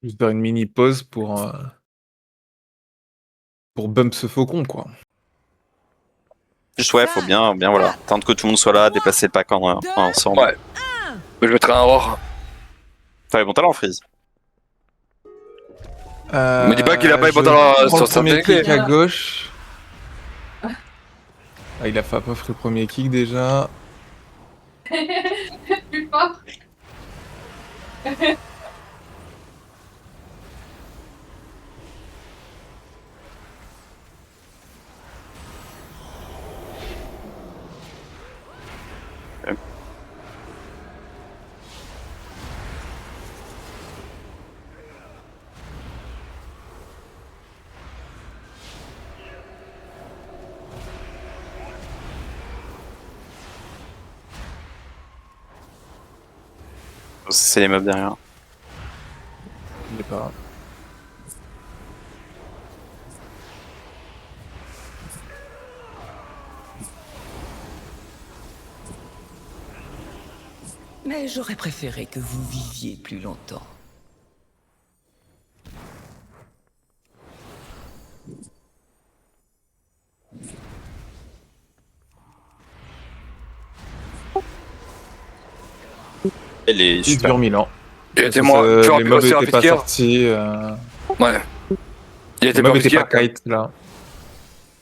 Juste faire une mini pause pour bump ce faucon, quoi. Juste ouais, faut bien voilà, attendre que tout le monde soit là, déplacer le pack ensemble. Ouais. Je mettrai un or. Fallait bon talent, Freeze. Me dis pas qu'il a pas les Je bâtards prends le sur sa premier clé. kick à gauche. Ah, il a fait à peu près le premier kick déjà. Plus fort. C'est les mobs derrière. Il est pas là. Mais j'aurais préféré que vous viviez plus longtemps. Elle est Il super. dure 1000 ans. Il était Parce moins que plus les rapide mobs aussi étaient rapide pas qu'hier. sortis. Ouais. Il Les était mobs pas étaient qu'hier. pas kite là.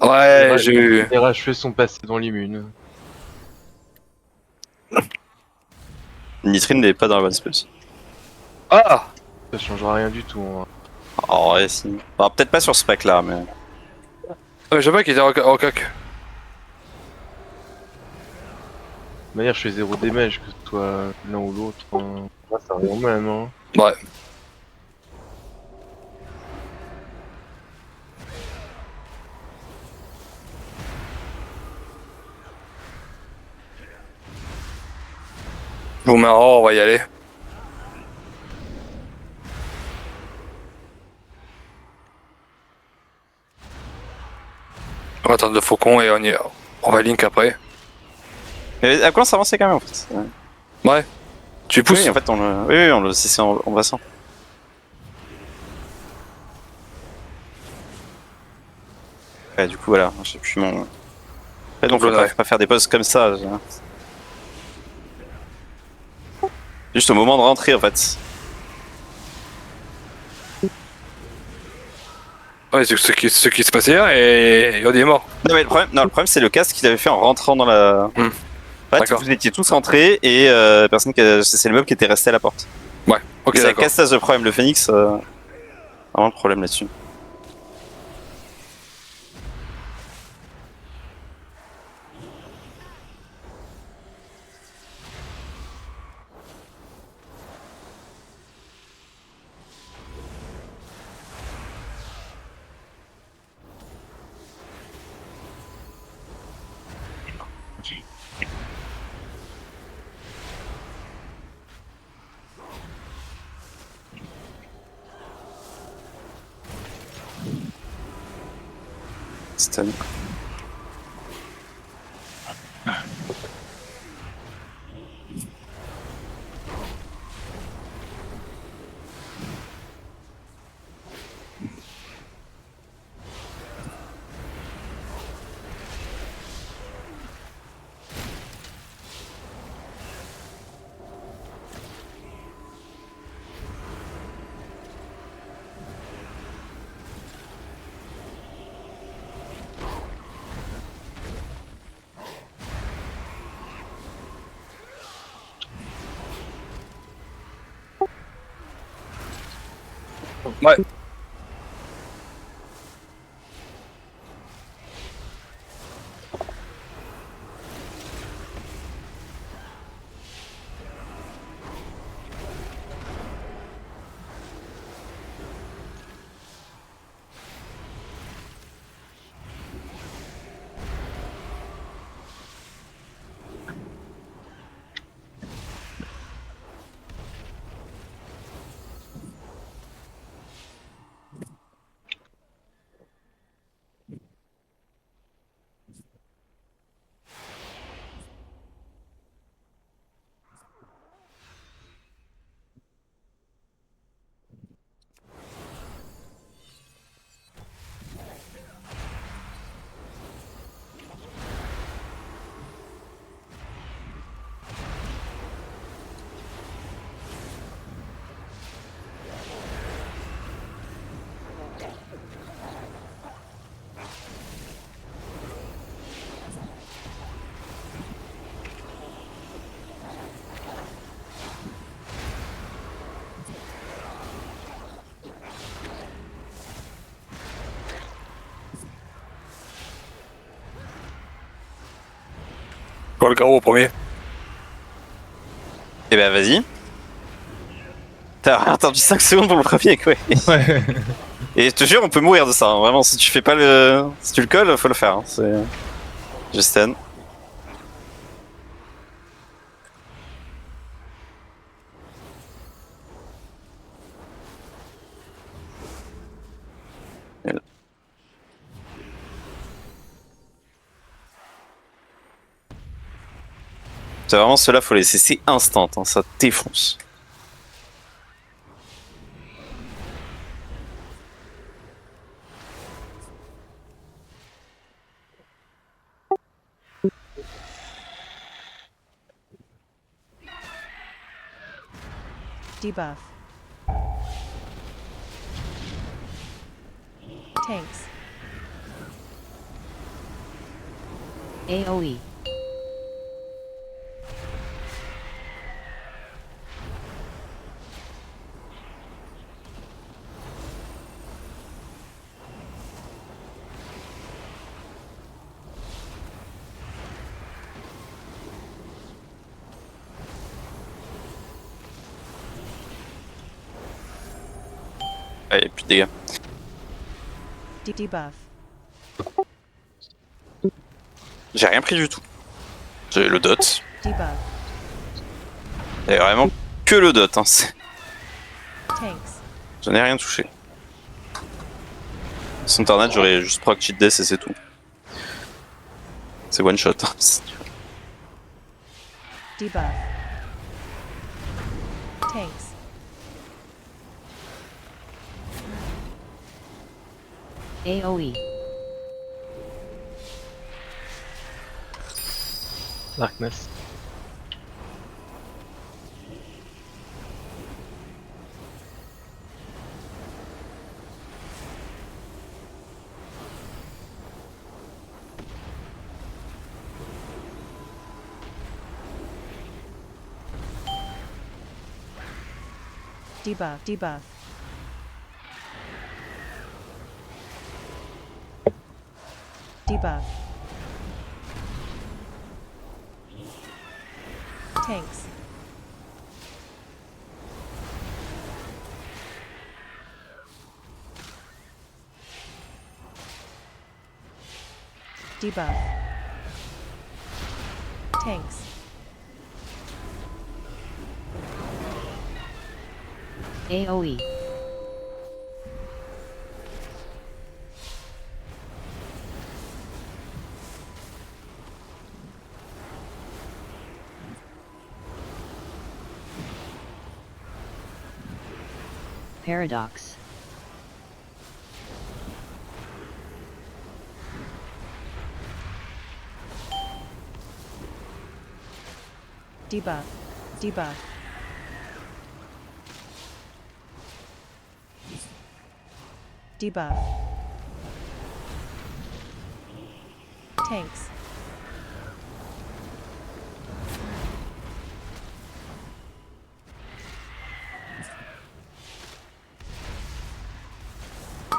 Ouais, j'ai eu. Les rachevés sont passés dans l'immune. Nitrine n'est pas dans la bonne space. Ah. Ça changera rien du tout. Hein. Oh ouais, si. Enfin, peut-être pas sur ce pack là, mais. Je sais pas qu'il était en cac. De toute manière, je fais 0 damage, que ce soit l'un ou l'autre. Hein. Moi, ça revient au même. Hein. Ouais. Bon, mais on va y aller. On va attendre le faucon et on va link après. Mais à quoi ça avançait quand même en fait. Ouais. Tu pousses. Oui, en fait, on le. Oui, on le. C'est en passant. Ouais, du coup, voilà. Je sais plus mon. Ouais, donc, Ouais. faut pas faire des pauses comme ça. Juste au moment de rentrer en fait. Ouais, c'est ce qui se passait hier et Yodi est mort. Non, mais le problème c'est le casque qu'il avait fait en rentrant dans la. En fait, D'accord. vous étiez tous rentrés et c'est le meuble qui était resté à la porte. Ouais, ok, Ça d'accord. casse ça le problème. Le Phoenix, vraiment le problème là-dessus. Stun. Ouais. Quand le garrot au premier. Eh ben vas-y. T'as attendu 5 secondes pour le premier, quoi. Ouais. Et je te jure, on peut mourir de ça. Hein. Vraiment, si tu fais pas le. Si tu le colles, faut le faire. Hein. C'est. Je stun. Et là. C'est vraiment ceux-là, faut les laisser. C'est instant, hein. Ça défonce. Debuff. Tanks. AoE. Allez, plus de dégâts. Debuff. J'ai rien pris du tout. J'ai le dot. Debuff. Et vraiment que le dot. Hein. Tanks. Je n'ai rien touché. Son tornade, j'aurais juste proc cheat death et c'est tout. C'est one shot. Hein. Debuff. Tanks. AoE. Darkness. Debuff. Debuff. Debuff. Tanks. Debuff. Tanks. AoE. Paradox. Debuff. Debuff. Debuff. Tanks.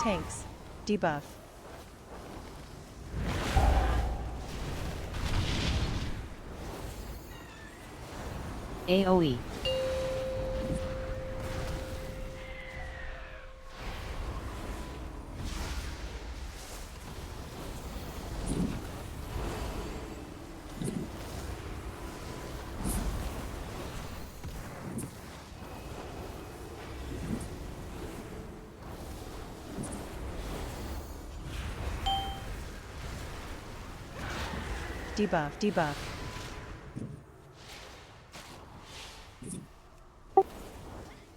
Tanks. Debuff. AoE. Debuff. Debuff.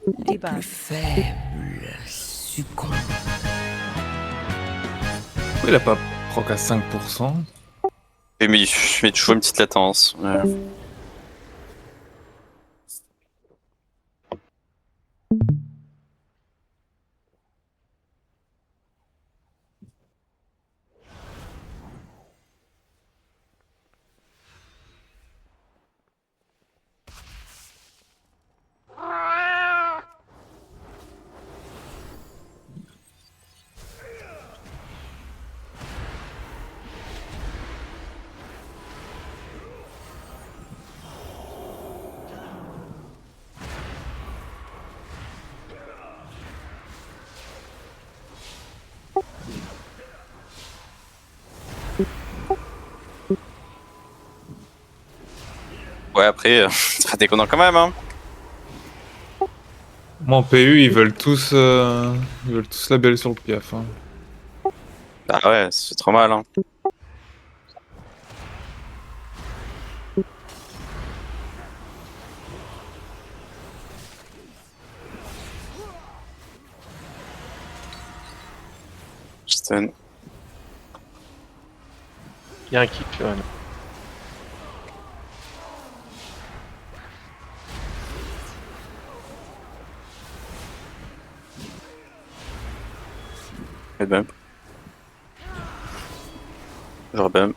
Les plus Debuff. faibles succombent. Pourquoi il a pas proc à 5%? Mais je mets toujours une petite latence. Ouais. Ouais, après, c'est pas déconnant quand même, hein. Moi en PU, ils veulent tous la belle sur le piaf. Hein. Bah ouais, c'est trop mal, hein. Stun. Il y a un kick là. Head bump. Je rebump.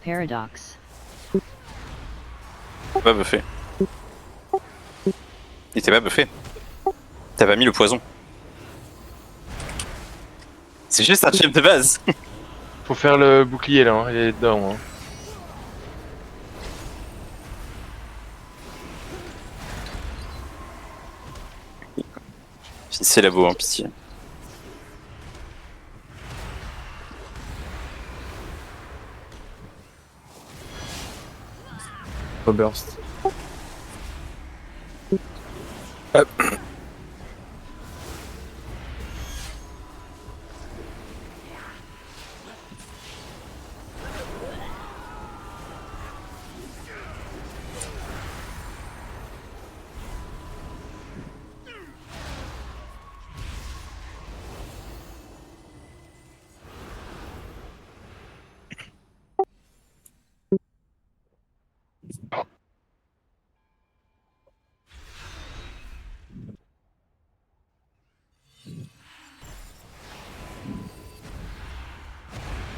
Paradox. Pas buffé. Il était pas buffé. T'as pas mis le poison. C'est juste un chef de base. Faut faire le bouclier là, hein. Il est dedans. Hein. C'est la beau, hein, pitié. Reburst.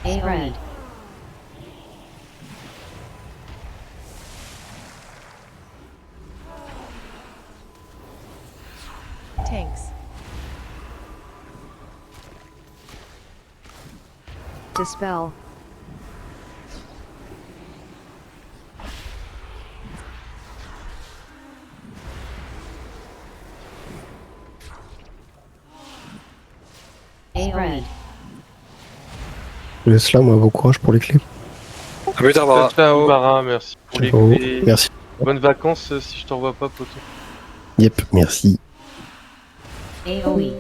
AoE. Tanks. Dispel. AoE. Laisse là, moi, bon courage pour les clés. À plus tard, Bara. Ciao, Bara, merci pour les Ciao. clés. Merci. Bonnes vacances si je t'en vois pas, poto. Yep, merci. AoE.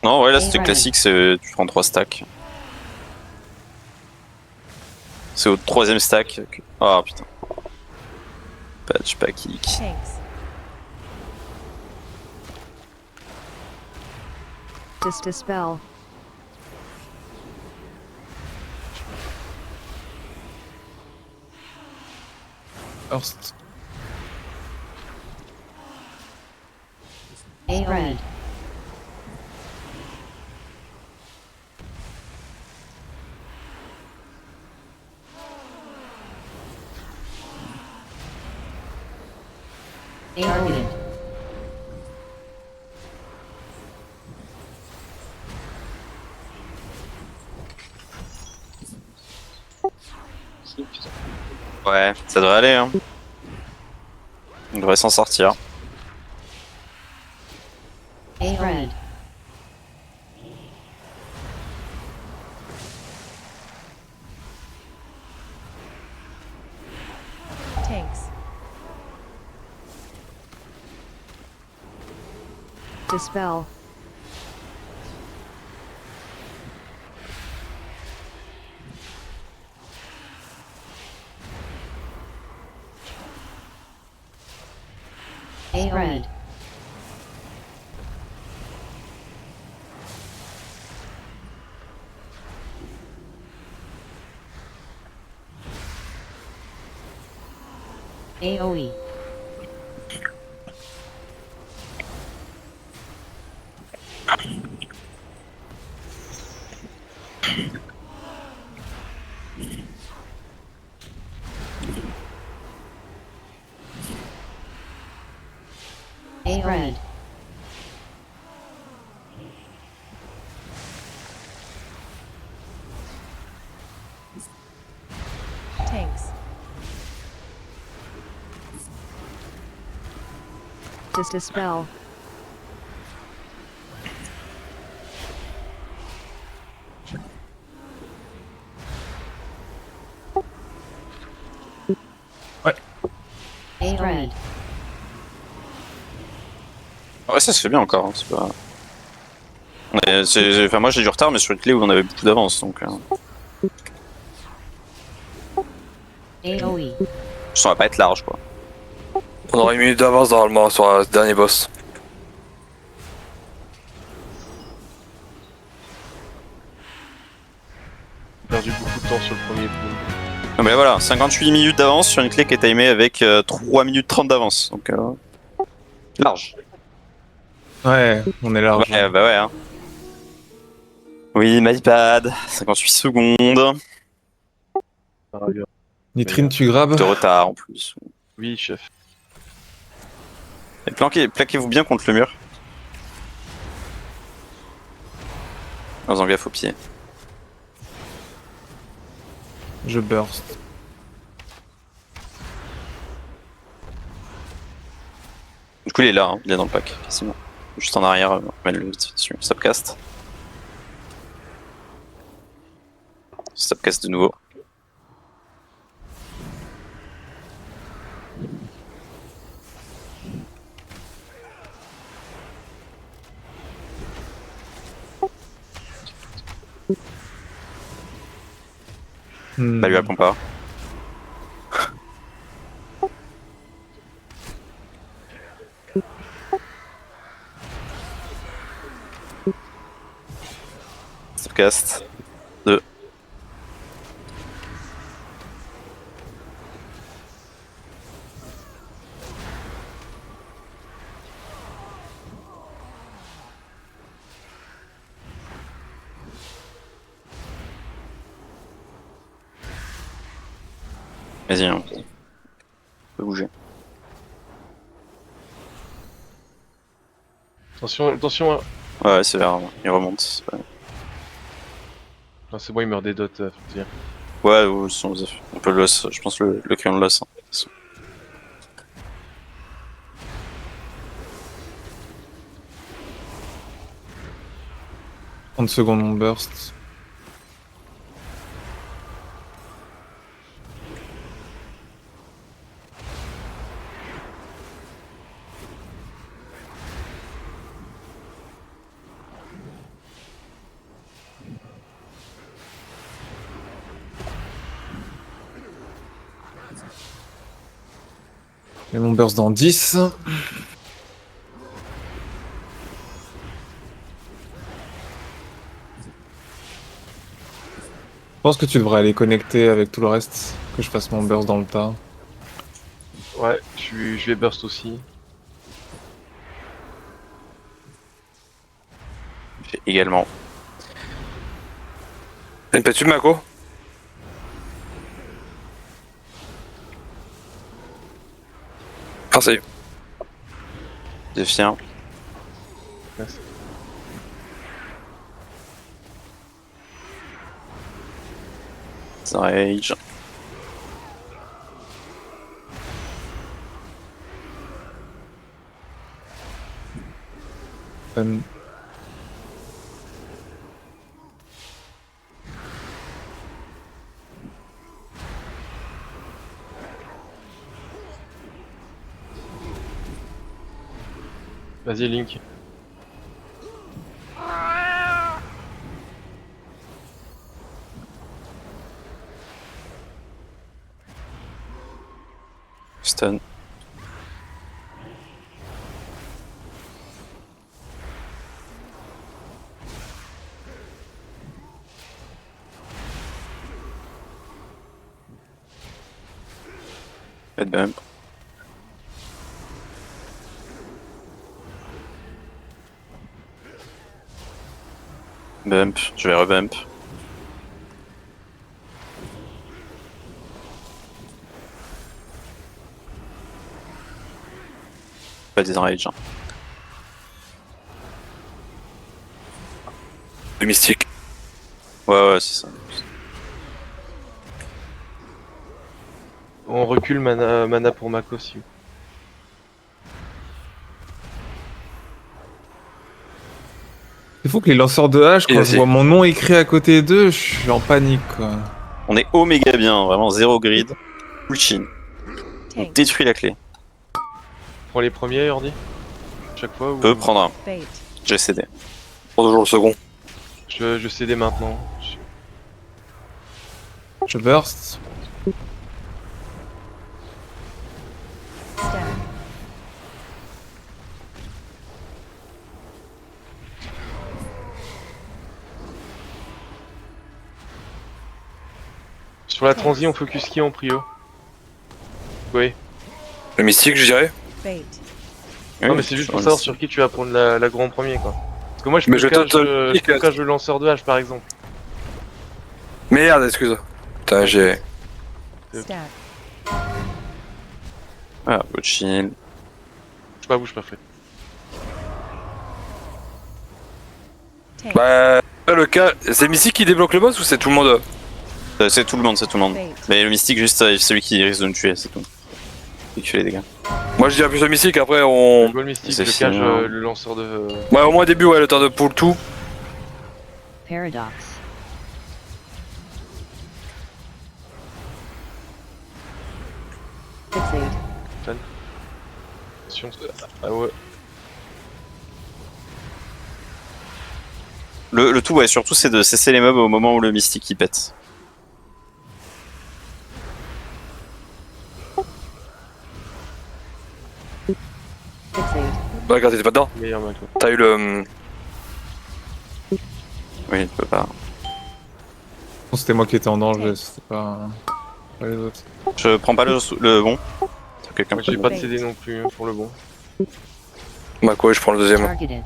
Non, ouais, là c'était classique, tu prends 3 stacks. C'est au 3ème stack. Ah putain. Patch, pas kick. Tanks. Dispel. Burst. AoE. AoE. Ouais, ça devrait aller, hein. devrait s'en sortir. Red. Tanks. Dispel. Red. AoE. Red. Tanks. Dispel. Red. Ouais, ça se fait bien encore. Hein, c'est pas... Enfin, moi j'ai du retard, mais sur une clé où on avait beaucoup d'avance, donc. AoE. Ça va pas être large, quoi. On aura une minute d'avance normalement sur le dernier boss. J'ai perdu beaucoup de temps sur le premier coup. Non, mais voilà, 58 minutes d'avance sur une clé qui est timée avec 3 minutes 30 d'avance, donc. Large. Ouais, on est large. Ouais, bah ouais. Hein. Oui, my bad. 58 secondes Par ailleurs. Nitrine, tu grabes. de retard en plus. Oui, chef. Et plaquez-vous bien contre le mur. En faisant gaffe aux pieds. Je burst. Du coup, il est là, hein. Il est dans le pack, quasiment. Juste en arrière, on met le dessus. Stopcast. Stopcast de nouveau. Bah lui répond pas. Stopcast. 2. Vas-y, hein. On peut bouger. Attention, attention. Hein. Ouais, c'est vers, il remonte. C'est pas... Ah, c'est bon, il meurt des dots. Faut dire. Ouais, on peut le loss, je pense le crayon de loss. Hein, de toute façon. « 30 secondes, mon burst. Et mon burst dans 10. Je pense que tu devrais aller connecter avec tout le reste, que je fasse mon burst dans le tas. Ouais, je vais burst aussi. J'ai également. T'as une pète Mako? Ah, ça y est. Défiant. Merci. Rage. stun. Vas-y, Link. Stun. Head bump. Bump, je vais rebump. Pas des enrage. Hein. Le mystique. Ouais, c'est ça. On recule mana pour Mako aussi. C'est fou que les lanceurs de hache, Et quand vas-y. je vois mon nom écrit à côté d'eux, je suis en panique quoi. On est oméga bien, vraiment zéro grid. Full chin. On Tanks. détruit la clé. Prends les premiers, Ordi. Chaque fois ou... On peut prendre un. Bait. J'ai cédé. Prends toujours le second. Je cédais maintenant. Je burst. Stack. Sur la transi, on focus qui en prio? Oui. Le mystique, je dirais. Bait. Non, mais c'est juste pour savoir sur qui tu vas prendre la en premier, quoi. Parce que moi, je Mais peux je cage, tente je cage le lanceur de hache, par exemple. Merde, excuse. Putain, j'ai. Stack. Ah, peu chill. Bouge pas, Fred. Tanks. Bah. Le cas. C'est mystique qui débloque le boss ou c'est tout le monde? C'est tout le monde, c'est tout le monde. Bait. Mais le mystique, juste celui qui risque de me tuer, c'est tout. Et que tu fais les dégâts. Moi je dirais plus le mystique, après on. Je vois le mystique, C'est je cage fini, hein. le lanceur de... Ouais, au moins au début, ouais, le temps de pull tout. Paradox. Fixate. Attention, ah ouais. Le tout, ouais, surtout, c'est de cesser les mobs au moment où le mystique il pète. Fixate. Bah, quand t'étais pas dedans, Meilleur Mako. t'as eu le. Oui, il peut pas. Bon, c'était moi qui étais en danger, c'était pas les autres. Je prends pas le bon. C'est quelqu'un Moi, qui j'ai pas de CD non plus hein, pour le bon. Bah, quoi, je prends le deuxième. Targeted.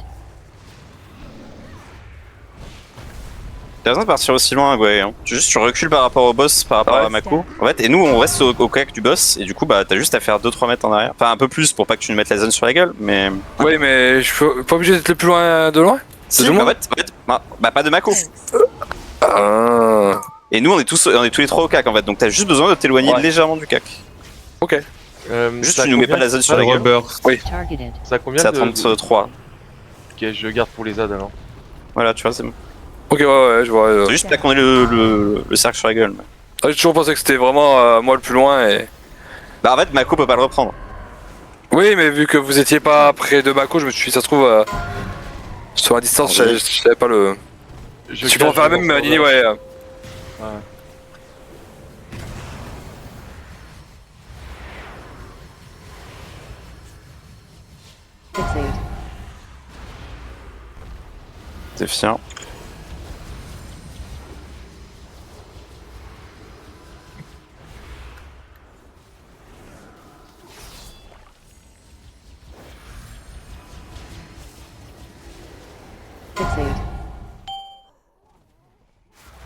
T'as besoin de partir aussi loin, ouais. Hein. Juste, tu recules par rapport au boss, par rapport Ouais. à Mako. En fait, et nous, on reste au cac du boss, et du coup, bah, t'as juste à faire 2-3 mètres en arrière. Enfin, un peu plus pour pas que tu nous mettes la zone sur la gueule, mais. Oui, mais je suis pas obligé d'être le plus loin de loin. Si, tout le mais en monde fait, bah, pas de Mako. Tanks. Ah. Et nous, on est tous les trois au cac, en fait. Donc, t'as juste besoin de t'éloigner Ouais. légèrement du cac. Ok. Juste, ça tu nous mets combien pas la zone sur Pas la de gueule. reburst. Targeted. Ça a combien C'est à de... 33. Ok, je garde pour les ads alors. Voilà, tu vois, c'est bon. Ok, ouais, je vois. C'est juste là qu'on ait le cercle sur la gueule. mais- Ah, j'ai toujours pensé que c'était vraiment moi le plus loin et. Bah, en fait, Mako peut pas le reprendre. Oui, mais vu que vous étiez pas près de Mako, je me suis dit, ça se trouve, sur la distance, je savais pas le. Je Tu peux en faire même, Nini, ouais. Fixate. T'es fier. Fixate.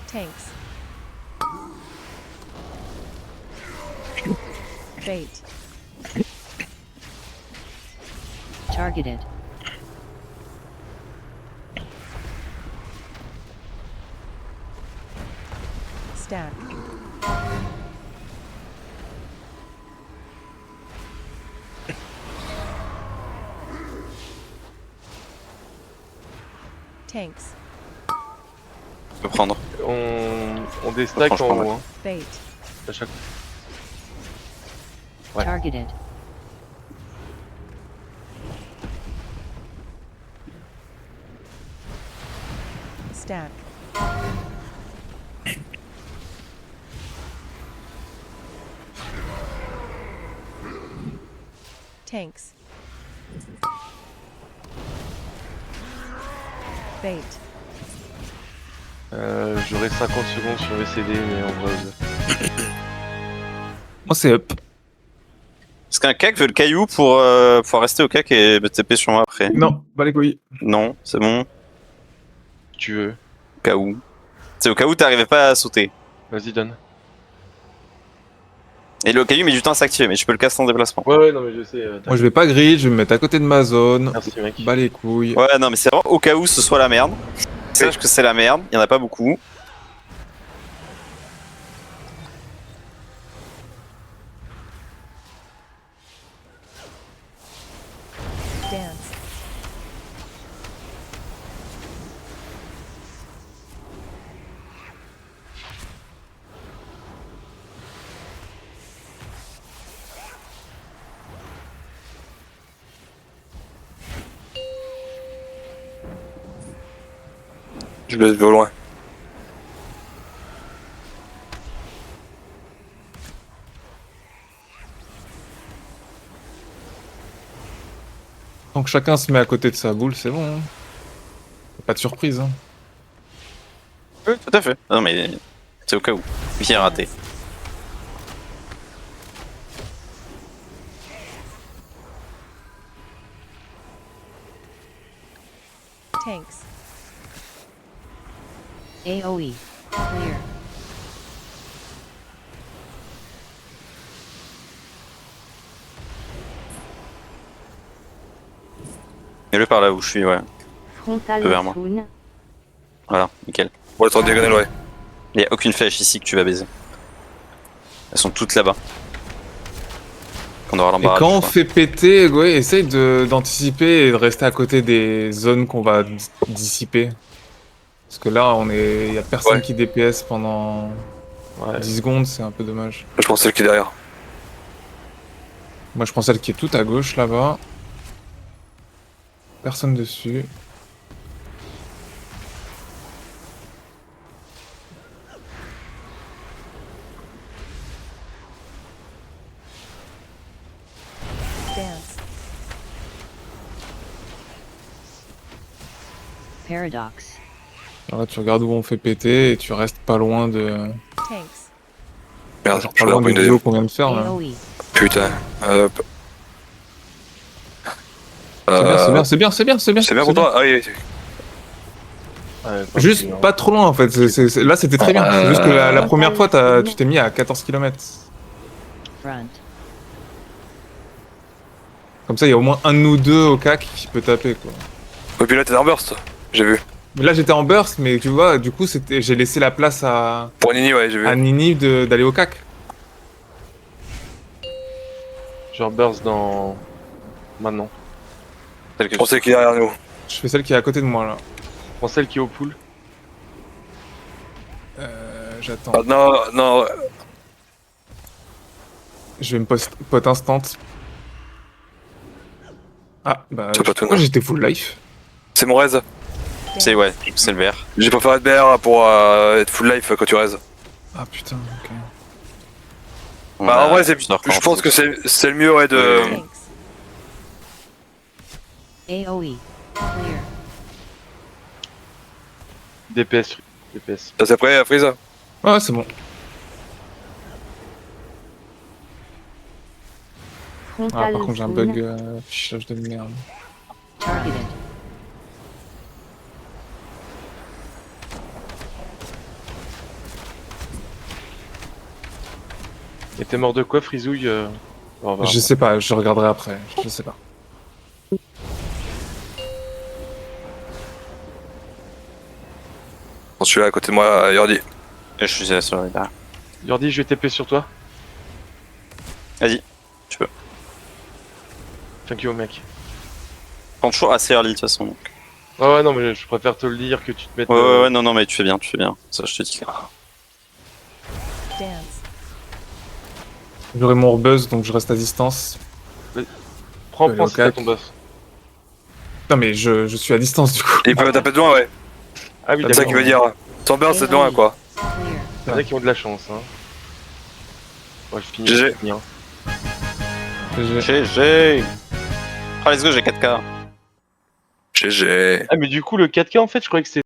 Tanks. Bait. Targeted. Stack. Tanks. Je peux prendre. On déstack en Franchement, haut, hein, Bait. à chaque Ouais. Targeted. Stack. Tanks. Bait. J'aurai 50 secondes sur VCD, mais en vrai. Moi, c'est up. Est-ce qu'un cac veut le caillou pour pouvoir rester au cac et me taper sur moi après? Non, pas les couilles. Non, c'est bon. Si tu veux. Au cas où. C'est au cas où t'arrivais pas à sauter. Vas-y, donne. Et le caillou met du temps à s'activer, mais je peux le casser en déplacement. Ouais, non, mais je sais. Moi, je vais pas grid, je vais me mettre à côté de ma zone. Merci, mec. Bas les couilles. Ouais, non, mais c'est vraiment au cas où ce soit la merde. Sache que c'est la merde, il y en a pas beaucoup. Dance. Je le laisse au loin. Tant que chacun se met à côté de sa boule, c'est bon. Hein. Pas de surprise. Hein. Oui, tout à fait. Non, mais c'est au cas où. Il a raté. Tanks. AoE. Clear. Mets-le par là où je suis, ouais. Frontal Vers moi. Moon. Voilà, nickel. Pour être en diagonale, ouais. Il y a aucune flèche ici que tu vas baiser. Elles sont toutes là-bas. On aura Et l'embarras. quand du on choix. fait péter, ouais, essaye d'anticiper et de rester à côté des zones qu'on va dissiper. Parce que là, y a personne Ouais. qui DPS pendant Ouais. 10 secondes, c'est un peu dommage. Je pense celle qui est derrière. Moi, je prends celle qui est tout à gauche là-bas. Personne dessus. Dance. Paradox. Alors là, tu regardes où on fait péter et tu restes pas loin de. Tanks. Merde, Genre je pas vais loin en du une duo deuxième. qu'on vient de faire là. AoE. Putain. Hop. C'est bien, c'est bien, c'est bien, c'est bien. C'est bien pour toi? Ah oui, oui. Ouais, pas Juste plus, hein. pas trop loin en fait. Là, c'était très bien. C'est juste que la première fois, tu t'es mis à 14 km. Front. Comme ça, il y a au moins un de nous deux au CAC qui peut taper quoi. Et puis là, t'es dans burst. J'ai vu. Mais là, j'étais en burst, mais tu vois, du coup, j'ai laissé la place à Pour Nini, ouais, j'ai vu. Nini d'aller au CAC. Genre burst dans. Maintenant. Celle que On sait qui est derrière nous. Je fais celle qui est à côté de moi là. Prends celle qui est au pool. J'attends. Ah, non, non. Je vais me pot instant. Ah, bah. C'est pas tout, Pourquoi non. j'étais full life? C'est mon raise. C'est ouais, c'est le vert. J'ai préféré être BR pour être full life quand tu raise. Ah putain, ok. On Bah a en vrai, plusieurs je pense camps. que c'est le mieux ouais, de. Oui. Tanks. AoE. Clear. DPS. DPS. Ça c'est prêt, Freeze? Ouais, c'est bon. Ah, Frontal par contre, j'ai un Moon. bug affichage de merde. Targeted. Et t'es mort de quoi, Frisouille on va voir. Je sais pas, je regarderai après. Je sais pas. Je suis là à côté de moi, Yordi. Et je suis sur le derrière. Yordi, je vais TP sur toi. Vas-y, tu peux. Thank you, mec. Prends toujours assez early de toute façon. Donc. Ah ouais, non, mais je préfère te le dire que tu te mettes. Ouais, non, mais tu fais bien, Ça, je te dis. Dance. J'aurai mon buzz, donc je reste à distance. Prends le si t'as cac. ton buff. Non, mais je suis à distance du coup. Il peut taper de loin, ouais. Ah oui, C'est ça d'accord. qu'il veut dire. Son burst, c'est de loin, quoi. Clear. Il y en a qui ont de la chance, hein. Ouais, je finis. GG. je finis, hein. GG. Ah, let's go, j'ai 4K. GG. Ah, mais du coup, le 4K, en fait, je croyais que c'était